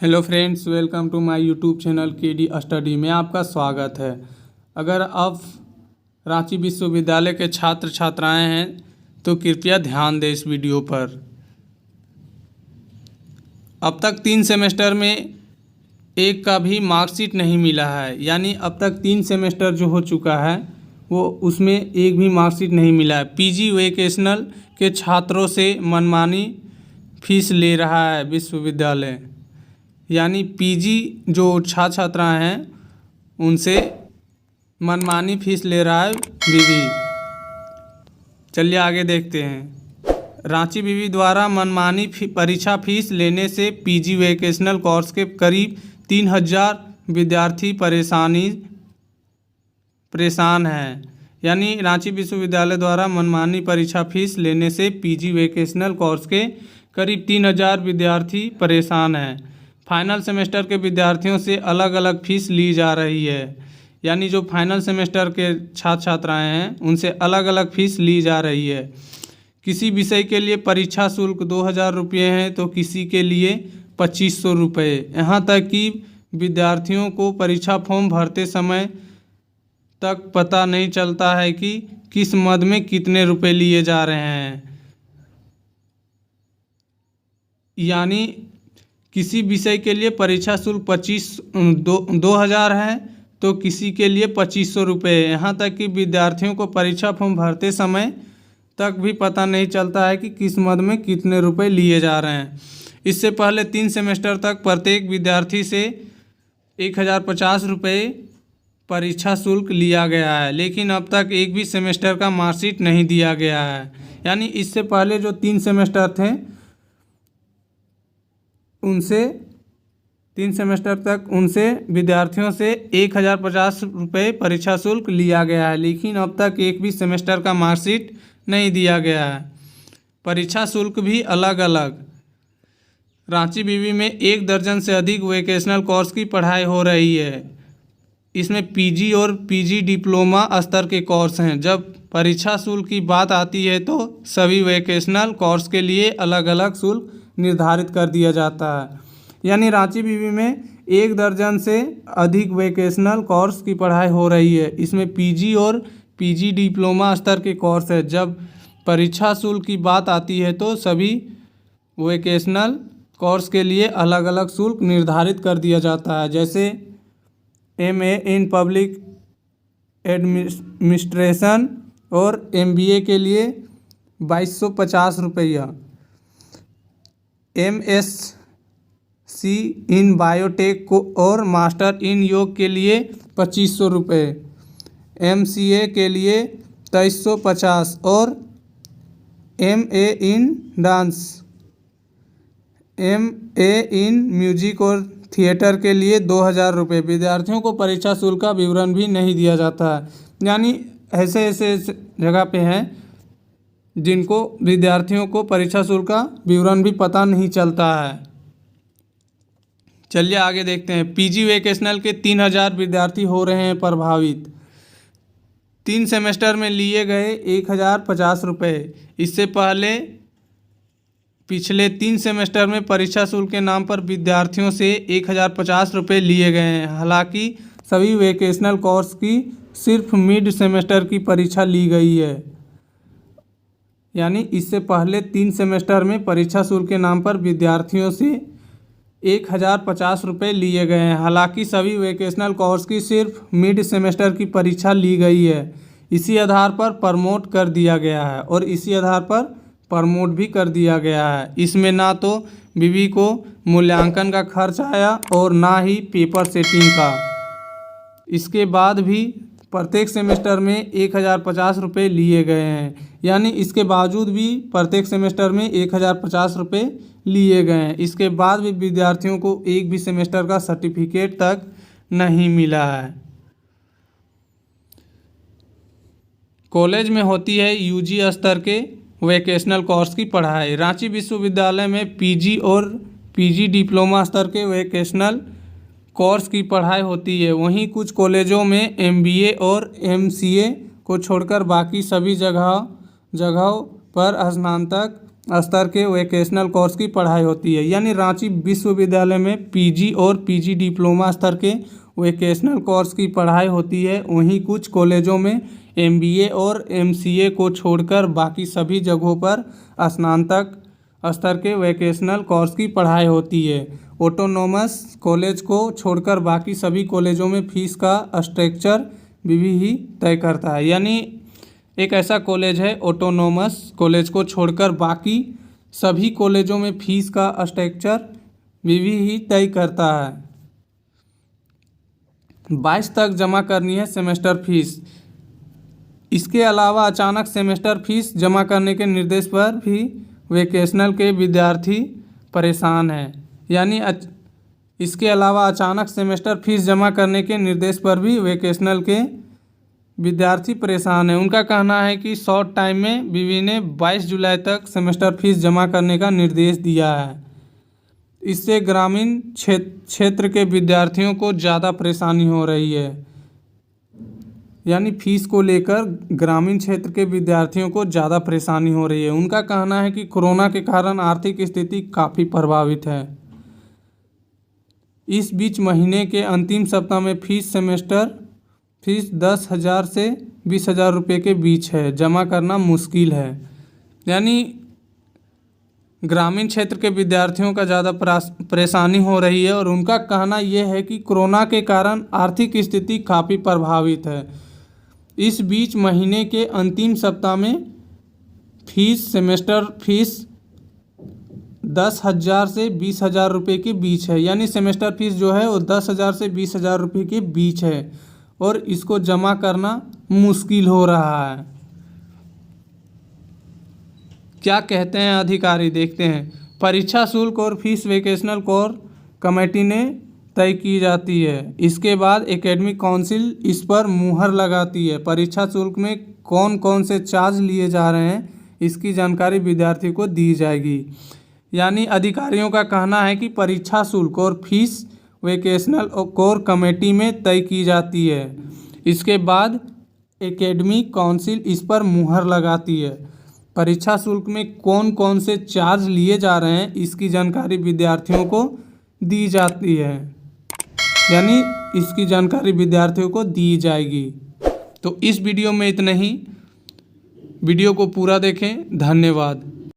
Hello friends, welcome to my YouTube channel KD study में आपका स्वागत है। अगर आप रांची विश्वविद्यालय के छात्र छात्राएं हैं तो कृपया ध्यान दें इस वीडियो पर। अब तक 3 सेमेस्टर में एक का भी मार्कशीट नहीं मिला है, यानी अब तक 3 सेमेस्टर जो हो चुका है वो उसमें एक भी मार्कशीट नहीं मिला है। पीजी वोकेशनल के छात्रों से मनमानी फीस ले रहा है विश्वविद्यालय, यानी पीजी जो छात्र छात्राएँ हैं उनसे मनमानी फीस ले रहा है विवि। चलिए आगे देखते हैं। रांची विवि द्वारा मनमानी परीक्षा फीस लेने से पीजी वोकेशनल कोर्स के करीब 3000 विद्यार्थी परेशान हैं। यानी रांची विश्वविद्यालय द्वारा मनमानी परीक्षा फीस लेने से पीजी वोकेशनल कोर्स के करीब 3000 विद्यार्थी परेशान हैं। फाइनल सेमेस्टर के विद्यार्थियों से अलग अलग फीस ली जा रही है, यानी जो फाइनल सेमेस्टर के छात्र छात्राएँ हैं उनसे अलग अलग फीस ली जा रही है। किसी विषय के लिए परीक्षा शुल्क 2000 रुपये है तो किसी के लिए 2500 रुपये। यहाँ तक कि विद्यार्थियों को परीक्षा फॉर्म भरते समय तक पता नहीं चलता है कि किस मद में कितने रुपए लिए जा रहे हैं। यानी किसी विषय के लिए परीक्षा शुल्क 2000 है तो किसी के लिए 2500 रुपये। यहाँ तक कि विद्यार्थियों को परीक्षा फॉर्म भरते समय तक भी पता नहीं चलता है कि किस मद में कितने रुपए लिए जा रहे हैं। इससे पहले 3 सेमेस्टर तक प्रत्येक विद्यार्थी से 1050 रुपये परीक्षा शुल्क लिया गया है, लेकिन अब तक एक भी सेमेस्टर का मार्कशीट नहीं दिया गया है। यानी इससे पहले जो 3 सेमेस्टर थे उनसे 3 सेमेस्टर तक उनसे विद्यार्थियों से 1050 रुपये परीक्षा शुल्क लिया गया है, लेकिन अब तक एक भी सेमेस्टर का मार्कशीट नहीं दिया गया है। परीक्षा शुल्क भी अलग अलग। रांची विवि में 1 दर्जन से अधिक वोकेशनल कोर्स की पढ़ाई हो रही है। इसमें पीजी और पीजी डिप्लोमा स्तर के कोर्स हैं। जब परीक्षा शुल्क की बात आती है तो सभी वोकेशनल कोर्स के लिए अलग अलग शुल्क निर्धारित कर दिया जाता है। यानी रांची विवि में 1 दर्जन से अधिक वोकेशनल कोर्स की पढ़ाई हो रही है। इसमें पीजी और पीजी डिप्लोमा स्तर के कोर्स है। जब परीक्षा शुल्क की बात आती है तो सभी वोकेशनल कोर्स के लिए अलग अलग शुल्क निर्धारित कर दिया जाता है। जैसे एमए इन पब्लिक एडमिनिस्ट्रेशन और एमबीए के लिए 2250 रुपया, एमएससी इन बायोटेक को और मास्टर इन योग के लिए 2500 रुपये, एमसीए के लिए 2350 और MA in dance, MA in music और थिएटर के लिए 2000 रुपये। विद्यार्थियों को परीक्षा शुल्क का विवरण भी नहीं दिया जाता है। यानी ऐसे ऐसे जगह पे हैं जिनको विद्यार्थियों को परीक्षा शुल्क का विवरण भी पता नहीं चलता है। चलिए आगे देखते हैं। पीजी वोकेशनल के 3000 विद्यार्थी हो रहे हैं प्रभावित। 3 सेमेस्टर में लिए गए 1050 रुपये। इससे पहले पिछले 3 सेमेस्टर में परीक्षा शुल्क के नाम पर विद्यार्थियों से 1050 रुपये लिए गए हैं। हालांकि सभी वोकेशनल कोर्स की सिर्फ मिड सेमेस्टर की परीक्षा ली गई है। यानी इससे पहले 3 सेमेस्टर में परीक्षा शुल्क के नाम पर विद्यार्थियों से 1050 रुपये लिए गए हैं। हालांकि सभी वोकेशनल कोर्स की सिर्फ मिड सेमेस्टर की परीक्षा ली गई है। इसी आधार पर प्रमोट कर दिया गया है और इसी आधार पर प्रमोट भी कर दिया गया है। इसमें ना तो विवि को मूल्यांकन का खर्च आया और ना ही पेपर सेटिंग का। इसके बाद भी प्रत्येक सेमेस्टर में 1050 रुपये लिए गए हैं। यानी इसके बावजूद भी प्रत्येक सेमेस्टर में 1050 रुपये लिए गए हैं। इसके बाद भी विद्यार्थियों को एक भी सेमेस्टर का सर्टिफिकेट तक नहीं मिला है। कॉलेज में होती है यूजी स्तर के वोकेशनल कोर्स की पढ़ाई। रांची विश्वविद्यालय में पीजी और पीजी डिप्लोमा स्तर के वोकेशनल कोर्स की पढ़ाई होती है। वहीं कुछ कॉलेजों में एमबीए और एमसीए को छोड़कर बाकी सभी जगहों पर स्नातक स्तर के वोकेशनल कोर्स की पढ़ाई होती है। यानी रांची विश्वविद्यालय में पीजी और पीजी डिप्लोमा स्तर के वोकेशनल कोर्स की पढ़ाई होती है। वहीं कुछ कॉलेजों में एमबीए और एमसीए को छोड़कर बाकी सभी जगहों पर स्नातक स्तर के वोकेशनल कोर्स की पढ़ाई होती है। ऑटोनोमस कॉलेज को छोड़कर बाकी सभी कॉलेजों में फीस का स्ट्रक्चर विवि ही तय करता है। यानी एक ऐसा कॉलेज है ऑटोनोमस कॉलेज को छोड़कर बाकी सभी कॉलेजों में फीस का स्ट्रक्चर विवि ही तय करता है। 22 तक जमा करनी है सेमेस्टर फीस। इसके अलावा अचानक सेमेस्टर फीस जमा करने के निर्देश पर भी वोकेशनल के विद्यार्थी परेशान हैं। यानी इसके अलावा अचानक सेमेस्टर फीस जमा करने के निर्देश पर भी वोकेशनल के विद्यार्थी परेशान हैं। उनका कहना है कि शॉर्ट टाइम में विवि ने 22 जुलाई तक सेमेस्टर फीस जमा करने का निर्देश दिया है। इससे ग्रामीण क्षेत्र के विद्यार्थियों को ज़्यादा परेशानी हो रही है। यानी फीस को लेकर ग्रामीण क्षेत्र के विद्यार्थियों को ज़्यादा परेशानी हो रही है। उनका कहना है कि कोरोना के कारण आर्थिक स्थिति काफ़ी प्रभावित है। इस बीच महीने के अंतिम सप्ताह में सेमेस्टर फीस 10,000 से 20,000 रुपये के बीच है। जमा करना मुश्किल है। यानी ग्रामीण क्षेत्र के विद्यार्थियों का ज़्यादा परेशानी हो रही है और उनका कहना यह है कि कोरोना के कारण आर्थिक स्थिति काफ़ी प्रभावित है। इस बीच महीने के अंतिम सप्ताह में सेमेस्टर फीस 10,000 से 20,000 रुपये के बीच है। यानी सेमेस्टर फीस जो है वो 10,000 से 20,000 रुपये के बीच है और इसको जमा करना मुश्किल हो रहा है। क्या कहते हैं अधिकारी, देखते हैं। परीक्षा शुल्क और फीस वोकेशनल कोर कमेटी ने तय की जाती है। इसके बाद एकेडमिक काउंसिल इस पर मुहर लगाती है। परीक्षा शुल्क में कौन कौन से चार्ज लिए जा रहे हैं इसकी जानकारी विद्यार्थी को दी जाएगी। यानी अधिकारियों का कहना है कि परीक्षा शुल्क और फीस वोकेशनल कोर कमेटी में तय की जाती है। इसके बाद एकेडमिक काउंसिल इस पर मुहर लगाती है। परीक्षा शुल्क में कौन कौन से चार्ज लिए जा रहे हैं इसकी जानकारी विद्यार्थियों को दी जाती है। यानी इसकी जानकारी विद्यार्थियों को दी जाएगी। तो इस वीडियो में इतना ही। वीडियो को पूरा देखें। धन्यवाद।